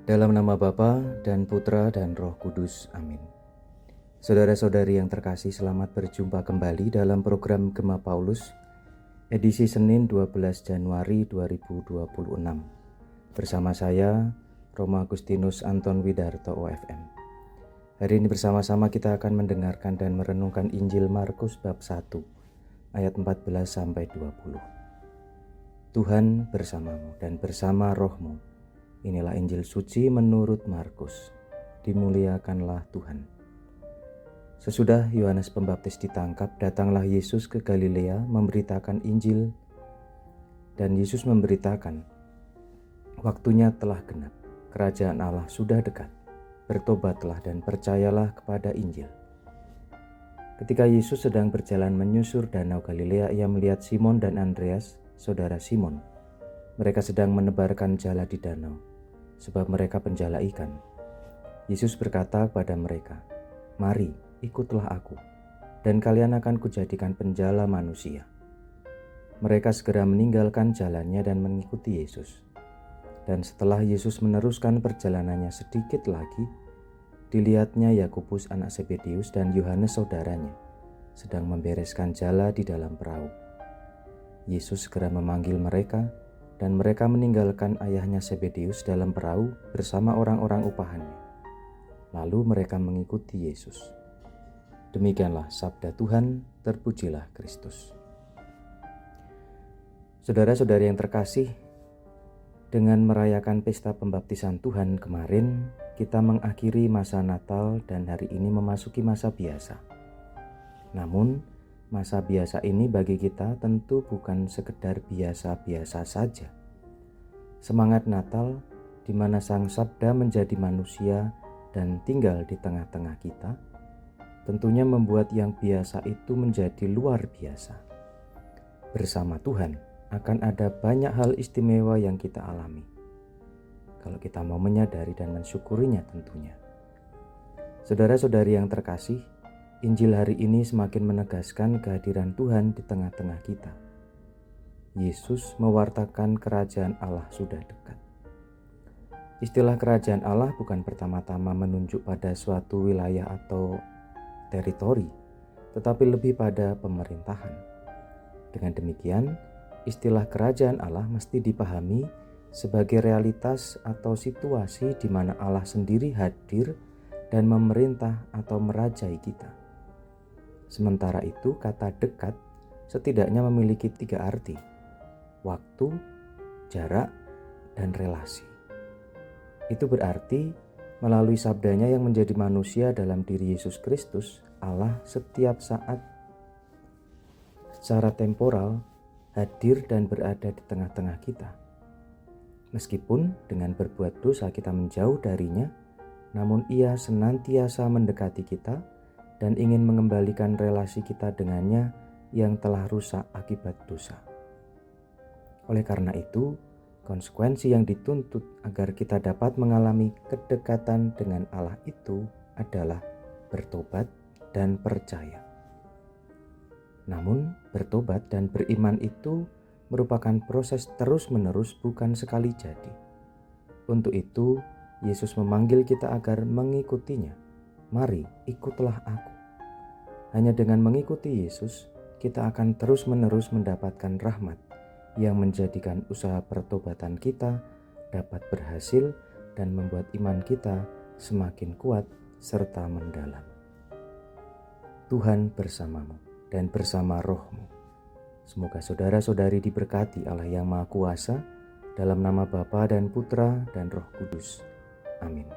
Dalam nama Bapa dan Putra dan Roh Kudus. Amin. Saudara-saudari yang terkasih, selamat berjumpa kembali dalam program Gema Paulus, edisi Senin 12 Januari 2026. Bersama saya, Roma Agustinus Anton Widarto OFM. Hari ini bersama-sama kita akan mendengarkan dan merenungkan Injil Markus bab 1, ayat 14-20. Tuhan bersamamu dan bersama rohmu. Inilah Injil suci menurut Markus. Dimuliakanlah Tuhan. Sesudah Yohanes Pembaptis ditangkap, datanglah Yesus ke Galilea memberitakan Injil. Dan Yesus memberitakan, waktunya telah genap, kerajaan Allah sudah dekat. Bertobatlah dan percayalah kepada Injil. Ketika Yesus sedang berjalan menyusur danau Galilea, ia melihat Simon dan Andreas, saudara Simon. Mereka sedang menebarkan jala di danau, sebab mereka penjala ikan. Yesus berkata kepada mereka, "Mari, ikutlah aku, dan kalian akan kujadikan penjala manusia." Mereka segera meninggalkan jalannya dan mengikuti Yesus. Dan setelah Yesus meneruskan perjalanannya sedikit lagi, dilihatnya Yakobus anak Zebedeus dan Yohanes saudaranya sedang membereskan jala di dalam perahu. Yesus segera memanggil mereka, dan mereka meninggalkan ayahnya Zebedeus dalam perahu bersama orang-orang upahannya. Lalu mereka mengikuti Yesus. Demikianlah sabda Tuhan, terpujilah Kristus. Saudara-saudari yang terkasih, dengan merayakan pesta pembaptisan Tuhan kemarin, kita mengakhiri masa Natal dan hari ini memasuki masa biasa. Namun, masa biasa ini bagi kita tentu bukan sekedar biasa-biasa saja. Semangat Natal di mana Sang Sabda menjadi manusia dan tinggal di tengah-tengah kita, tentunya membuat yang biasa itu menjadi luar biasa. Bersama Tuhan akan ada banyak hal istimewa yang kita alami, kalau kita mau menyadari dan mensyukurinya tentunya. Saudara-saudari yang terkasih, Injil hari ini semakin menegaskan kehadiran Tuhan di tengah-tengah kita. Yesus mewartakan kerajaan Allah sudah dekat. Istilah kerajaan Allah bukan pertama-tama menunjuk pada suatu wilayah atau teritori, tetapi lebih pada pemerintahan. Dengan demikian, istilah kerajaan Allah mesti dipahami sebagai realitas atau situasi di mana Allah sendiri hadir dan memerintah atau merajai kita. Sementara itu, kata dekat setidaknya memiliki 3 arti: waktu, jarak, dan relasi. Itu berarti melalui sabdanya yang menjadi manusia dalam diri Yesus Kristus, Allah setiap saat secara temporal hadir dan berada di tengah-tengah kita. Meskipun dengan berbuat dosa kita menjauh darinya, namun Ia senantiasa mendekati kita dan ingin mengembalikan relasi kita dengannya yang telah rusak akibat dosa. Oleh karena itu, konsekuensi yang dituntut agar kita dapat mengalami kedekatan dengan Allah itu adalah bertobat dan percaya. Namun, bertobat dan beriman itu merupakan proses terus-menerus, bukan sekali jadi. Untuk itu, Yesus memanggil kita agar mengikutinya. Mari, ikutlah aku. Hanya dengan mengikuti Yesus, kita akan terus-menerus mendapatkan rahmat yang menjadikan usaha pertobatan kita dapat berhasil dan membuat iman kita semakin kuat serta mendalam. Tuhan bersamamu dan bersama rohmu. Semoga saudara-saudari diberkati Allah yang Maha Kuasa, dalam nama Bapa dan Putra dan Roh Kudus. Amin.